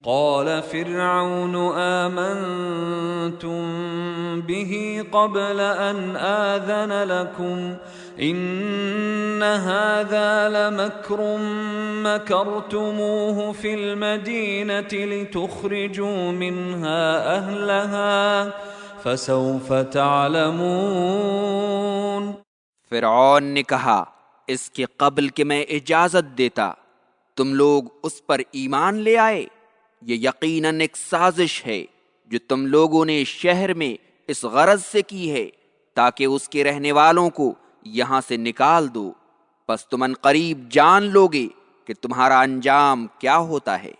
قال فرعون آمنتم به قبل أن آذن لكم إن هذا لمكر مكرتموه في المدينة لتخرجوا منها أهلها فسوف تعلمون۔ فرعون نے کہا اس کے قبل کہ میں اجازت دیتا تم لوگ اس پر ایمان لے آئے، یہ یقیناً ایک سازش ہے جو تم لوگوں نے شہر میں اس غرض سے کی ہے تاکہ اس کے رہنے والوں کو یہاں سے نکال دو، پس تم ان قریب جان لوگے کہ تمہارا انجام کیا ہوتا ہے۔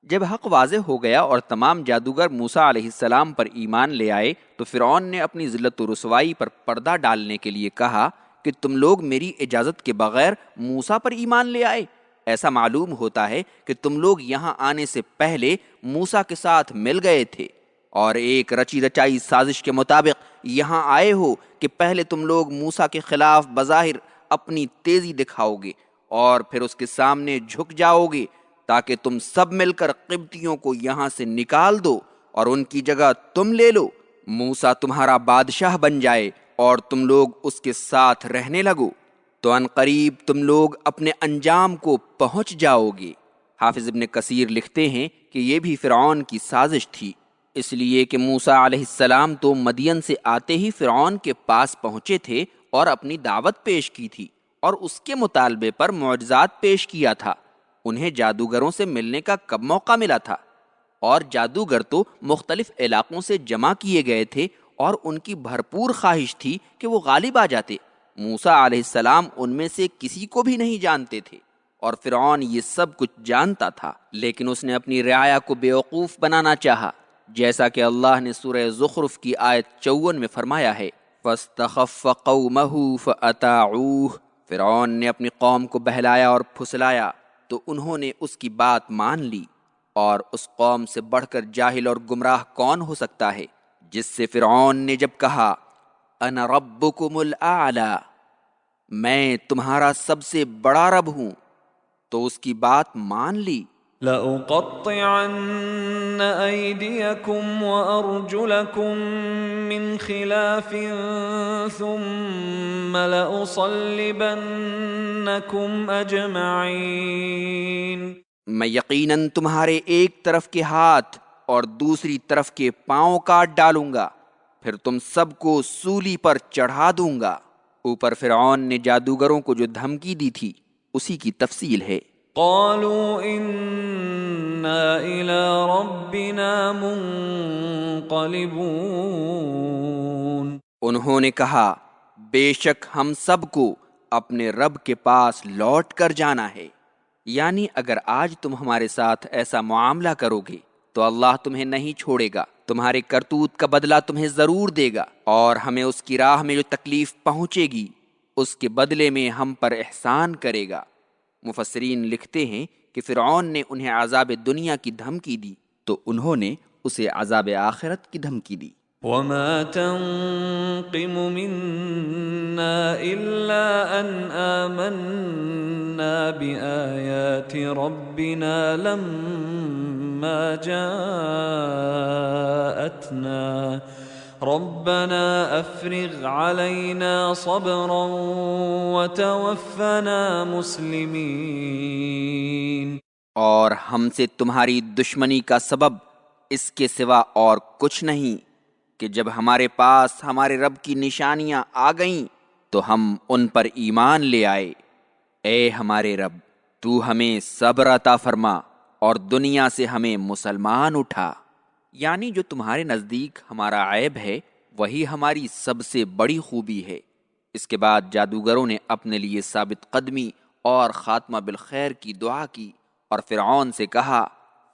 جب حق واضح ہو گیا اور تمام جادوگر موسیٰ علیہ السلام پر ایمان لے آئے تو فرعون نے اپنی ذلت و رسوائی پر پردہ ڈالنے کے لیے کہا کہ تم لوگ میری اجازت کے بغیر موسیٰ پر ایمان لے آئے؟ ایسا معلوم ہوتا ہے کہ تم لوگ یہاں آنے سے پہلے موسیٰ کے ساتھ مل گئے تھے اور ایک رچی رچائی سازش کے مطابق یہاں آئے ہو کہ پہلے تم لوگ موسیٰ کے خلاف بظاہر اپنی تیزی دکھاؤ گے اور پھر اس کے سامنے جھک جاؤ گے تاکہ تم سب مل کر قبطیوں کو یہاں سے نکال دو اور ان کی جگہ تم لے لو، موسیٰ تمہارا بادشاہ بن جائے اور تم لوگ اس کے ساتھ رہنے لگو، تو ان قریب تم لوگ اپنے انجام کو پہنچ جاؤ گے۔ حافظ ابن کثیر لکھتے ہیں کہ یہ بھی فرعون کی سازش تھی، اس لیے کہ موسیٰ علیہ السلام تو مدین سے آتے ہی فرعون کے پاس پہنچے تھے اور اپنی دعوت پیش کی تھی اور اس کے مطالبے پر معجزات پیش کیا تھا۔ انہیں جادوگروں سے ملنے کا کب موقع ملا تھا؟ اور جادوگر تو مختلف علاقوں سے جمع کیے گئے تھے اور ان کی بھرپور خواہش تھی کہ وہ غالب آ جاتے۔ موسیٰ علیہ السلام ان میں سے کسی کو بھی نہیں جانتے تھے اور فرعون یہ سب کچھ جانتا تھا، لیکن اس نے اپنی رعایا کو بیوقوف بنانا چاہا، جیسا کہ اللہ نے سورہ زخرف کی آیت 54 میں فرمایا ہے فَاسْتَخَفَّ قَوْمَهُ فَأَطَاعُوهُ۔ فرعون نے اپنی قوم کو بہلایا اور پھسلایا تو انہوں نے اس کی بات مان لی، اور اس قوم سے بڑھ کر جاہل اور گمراہ کون ہو سکتا ہے جس سے فرعون نے جب کہا انا ربکم الاعلی، میں تمہارا سب سے بڑا رب ہوں، تو اس کی بات مان لی۔ لَأُقَطِّعَنَّ أَيْدِيَكُمْ وَأَرْجُلَكُمْ مِنْ خِلَافٍ ثُمَّ لَأُصَلِّبَنَّكُمْ أَجْمَعِينَ۔ میں یقیناً تمہارے ایک طرف کے ہاتھ اور دوسری طرف کے پاؤں کاٹ ڈالوں گا، پھر تم سب کو سولی پر چڑھا دوں گا۔ اوپر فرعون نے جادوگروں کو جو دھمکی دی تھی اسی کی تفصیل ہے۔ قالوا انا الى ربنا منقلبون۔ انہوں نے کہا بے شک ہم سب کو اپنے رب کے پاس لوٹ کر جانا ہے، یعنی اگر آج تم ہمارے ساتھ ایسا معاملہ کرو گے تو اللہ تمہیں نہیں چھوڑے گا، تمہارے کرتوت کا بدلہ تمہیں ضرور دے گا، اور ہمیں اس کی راہ میں جو تکلیف پہنچے گی اس کے بدلے میں ہم پر احسان کرے گا۔ مفسرین لکھتے ہیں کہ فرعون نے انہیں عذاب دنیا کی دھمکی دی تو انہوں نے اسے عذاب آخرت کی دھمکی دی۔ وما تنقم منا إلا أن آمنا بآيات ربنا لما جاءتنا ربنا افرغ علينا صبرا وتوفنا مسلمين۔ اور ہم سے تمہاری دشمنی کا سبب اس کے سوا اور کچھ نہیں کہ جب ہمارے پاس ہمارے رب کی نشانیاں آ گئیں تو ہم ان پر ایمان لے آئے۔ اے ہمارے رب، تو ہمیں صبر عطا فرما اور دنیا سے ہمیں مسلمان اٹھا، یعنی جو تمہارے نزدیک ہمارا عیب ہے وہی ہماری سب سے بڑی خوبی ہے۔ اس کے بعد جادوگروں نے اپنے لیے ثابت قدمی اور خاتمہ بالخیر کی دعا کی اور فرعون سے کہا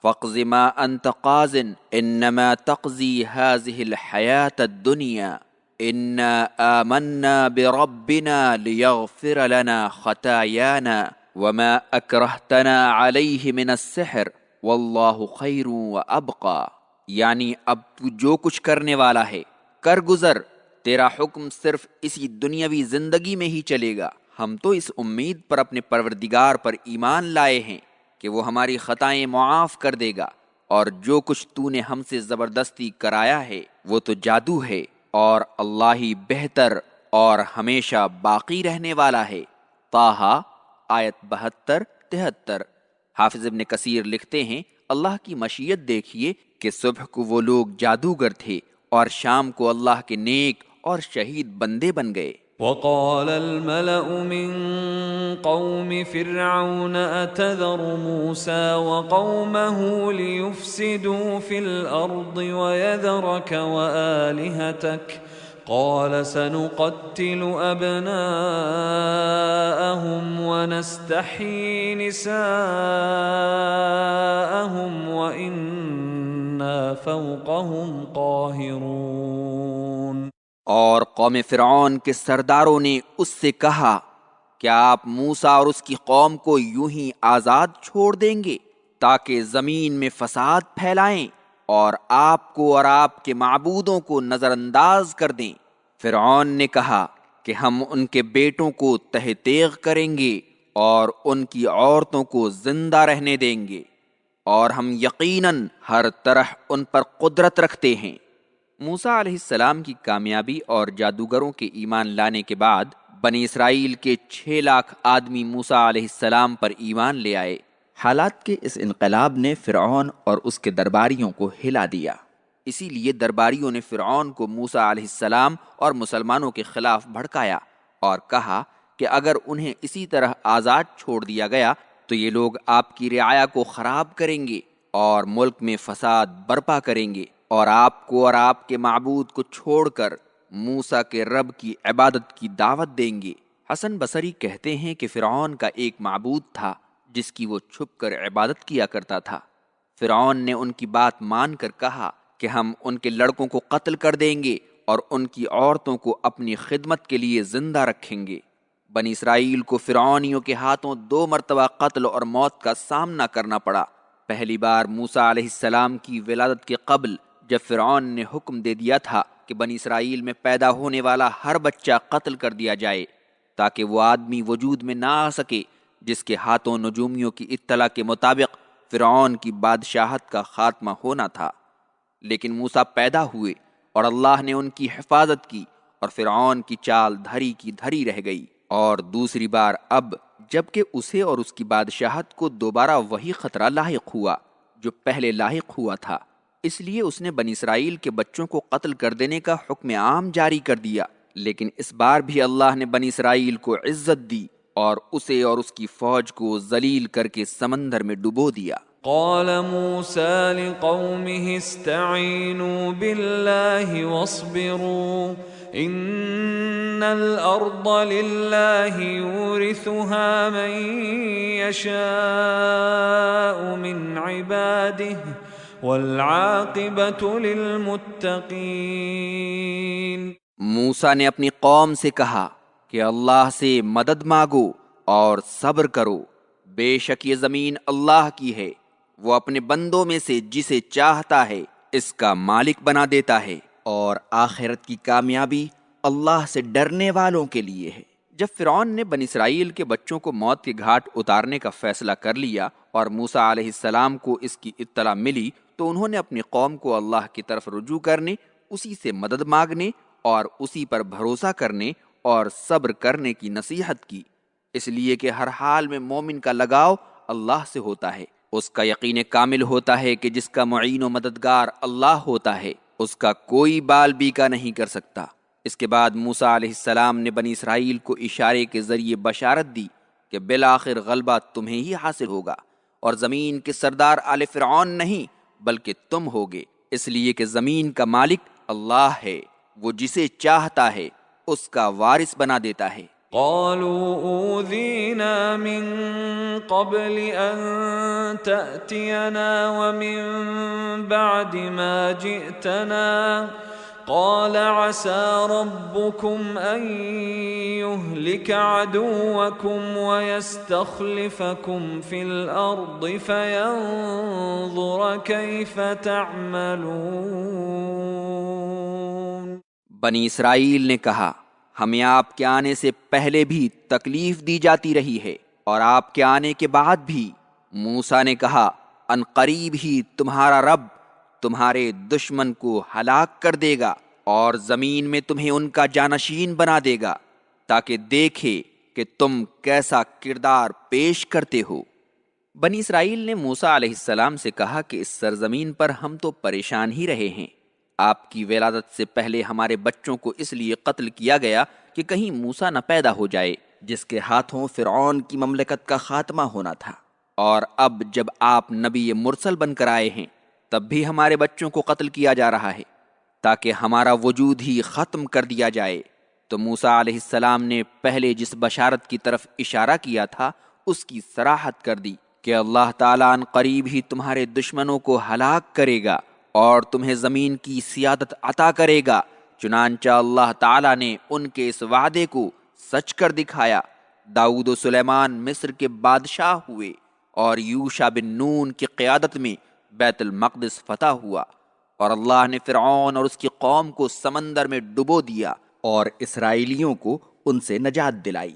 فَاقْضِ مَا أَنْتَ قَاضٍ إِنَّمَا تَقْضِي هَٰذِهِ الْحَيَاةَ الدُّنْيَا إِنَّا آمَنَّا بِرَبِّنَا لِيَغْفِرَ لَنَا خَطَايَانَا وَمَا أَكْرَهْتَنَا عَلَيْهِ مِنَ السِّحْرِ وَاللَّهُ خَيْرٌ وَأَبْقَىٰ، یعنی اب تو جو کچھ کرنے والا ہے کر گزر، تیرا حکم صرف اسی دنیاوی زندگی میں ہی چلے گا۔ ہم تو اس امید پر اپنے پروردگار پر ایمان لائے ہیں کہ کہ وہ ہماری خطائیں معاف کر دے گا، اور جو کچھ تو نے ہم سے زبردستی کرایا ہے وہ تو جادو ہے، اور اللہ ہی بہتر اور ہمیشہ باقی رہنے والا ہے۔ طٰہٰ آیت 72-73۔ حافظ ابن کثیر لکھتے ہیں، اللہ کی مشیت دیکھیے کہ صبح کو وہ لوگ جادوگر تھے اور شام کو اللہ کے نیک اور شہید بندے بن گئے۔ وقال الملأ من قوم فرعون أتذر موسى وقومه ليفسدوا في الأرض ويذرك وآلهتك قال سنقتل أبناءهم ونستحيي نساءهم وإنا فوقهم قاهرون۔ اور قوم فرعون کے سرداروں نے اس سے کہا، کیا آپ موسیٰ اور اس کی قوم کو یوں ہی آزاد چھوڑ دیں گے تاکہ زمین میں فساد پھیلائیں اور آپ کو اور آپ کے معبودوں کو نظر انداز کر دیں؟ فرعون نے کہا کہ ہم ان کے بیٹوں کو تہ تیغ کریں گے اور ان کی عورتوں کو زندہ رہنے دیں گے، اور ہم یقیناً ہر طرح ان پر قدرت رکھتے ہیں۔ موسیٰ علیہ السلام کی کامیابی اور جادوگروں کے ایمان لانے کے بعد بنی اسرائیل کے 6 لاکھ آدمی موسیٰ علیہ السلام پر ایمان لے آئے۔ حالات کے اس انقلاب نے فرعون اور اس کے درباریوں کو ہلا دیا، اسی لیے درباریوں نے فرعون کو موسیٰ علیہ السلام اور مسلمانوں کے خلاف بھڑکایا اور کہا کہ اگر انہیں اسی طرح آزاد چھوڑ دیا گیا تو یہ لوگ آپ کی رعایا کو خراب کریں گے اور ملک میں فساد برپا کریں گے، اور آپ کو اور آپ کے معبود کو چھوڑ کر موسیٰ کے رب کی عبادت کی دعوت دیں گے۔ حسن بصری کہتے ہیں کہ فرعون کا ایک معبود تھا جس کی وہ چھپ کر عبادت کیا کرتا تھا۔ فرعون نے ان کی بات مان کر کہا کہ ہم ان کے لڑکوں کو قتل کر دیں گے اور ان کی عورتوں کو اپنی خدمت کے لیے زندہ رکھیں گے۔ بنی اسرائیل کو فرعونیوں کے ہاتھوں 2 مرتبہ قتل اور موت کا سامنا کرنا پڑا۔ پہلی بار موسیٰ علیہ السلام کی ولادت کے قبل جب فرعون نے حکم دے دیا تھا کہ بنی اسرائیل میں پیدا ہونے والا ہر بچہ قتل کر دیا جائے تاکہ وہ آدمی وجود میں نہ آ سکے جس کے ہاتھوں نجومیوں کی اطلاع کے مطابق فرعون کی بادشاہت کا خاتمہ ہونا تھا، لیکن موسیٰ پیدا ہوئے اور اللہ نے ان کی حفاظت کی اور فرعون کی چال دھری کی دھری رہ گئی۔ اور دوسری بار اب جبکہ اسے اور اس کی بادشاہت کو دوبارہ وہی خطرہ لاحق ہوا جو پہلے لاحق ہوا تھا، اس لیے اس نے بنی اسرائیل کے بچوں کو قتل کر دینے کا حکم عام جاری کر دیا۔ لیکن اس بار بھی اللہ نے بنی اسرائیل کو عزت دی اور اسے اور اس کی فوج کو ذلیل کر کے سمندر میں ڈبو دیا۔ قال موسى لقومه استعينوا بالله واصبروا إن الأرض لله يورثها من يشاء من عباده والعاقبة للمتقين۔ موسیٰ نے اپنی قوم سے کہا کہ اللہ سے مدد مانگو اور صبر کرو، بے شک یہ زمین اللہ کی ہے، وہ اپنے بندوں میں سے جسے چاہتا ہے اس کا مالک بنا دیتا ہے، اور آخرت کی کامیابی اللہ سے ڈرنے والوں کے لیے ہے۔ جب فرعون نے بنی اسرائیل کے بچوں کو موت کے گھاٹ اتارنے کا فیصلہ کر لیا اور موسیٰ علیہ السلام کو اس کی اطلاع ملی تو انہوں نے اپنی قوم کو اللہ کی طرف رجوع کرنے، اسی سے مدد مانگنے اور اسی پر بھروسہ کرنے اور صبر کرنے کی نصیحت کی، اس لیے کہ ہر حال میں مومن کا لگاؤ اللہ سے ہوتا ہے، اس کا یقین کامل ہوتا ہے کہ جس کا معین و مددگار اللہ ہوتا ہے اس کا کوئی بال بیکا نہیں کر سکتا۔ اس کے بعد موسیٰ علیہ السلام نے بنی اسرائیل کو اشارے کے ذریعے بشارت دی کہ بالآخر غلبہ تمہیں ہی حاصل ہوگا اور زمین کے سردار آل فرعون نہیں بلکہ تم ہوگے، اس لیے کہ زمین کا مالک اللہ ہے، وہ جسے چاہتا ہے اس کا وارث بنا دیتا ہے۔ قالوا أوذينا من قبل أن تأتينا ومن بعد ما جئتنا قال عسى ربكم أن يهلك عدوكم ويستخلفكم في الأرض فينظر كيف تعملون۔ بنی اسرائیل نے کہا، ہمیں آپ کے آنے سے پہلے بھی تکلیف دی جاتی رہی ہے اور آپ کے آنے کے بعد بھی موسیٰ نے کہا ان قریب ہی تمہارا رب تمہارے دشمن کو ہلاک کر دے گا اور زمین میں تمہیں ان کا جانشین بنا دے گا تاکہ دیکھے کہ تم کیسا کردار پیش کرتے ہو۔ بنی اسرائیل نے موسیٰ علیہ السلام سے کہا کہ اس سرزمین پر ہم تو پریشان ہی رہے ہیں، آپ کی ولادت سے پہلے ہمارے بچوں کو اس لیے قتل کیا گیا کہ کہیں موسیٰ نہ پیدا ہو جائے جس کے ہاتھوں فرعون کی مملکت کا خاتمہ ہونا تھا، اور اب جب آپ نبی مرسل بن کر آئے ہیں تب بھی ہمارے بچوں کو قتل کیا جا رہا ہے تاکہ ہمارا وجود ہی ختم کر دیا جائے۔ تو موسیٰ علیہ السلام نے پہلے جس بشارت کی طرف اشارہ کیا تھا اس کی صراحت کر دی کہ اللہ تعالیٰ ان قریب ہی تمہارے دشمنوں کو ہلاک کرے گا اور تمہیں زمین کی سیادت عطا کرے گا۔ چنانچہ اللہ تعالیٰ نے ان کے اس وعدے کو سچ کر دکھایا۔ داؤد و سلیمان مصر کے بادشاہ ہوئے اور یوشع بن نون کی قیادت میں بیت المقدس فتح ہوا، اور اللہ نے فرعون اور اس کی قوم کو سمندر میں ڈبو دیا اور اسرائیلیوں کو ان سے نجات دلائی۔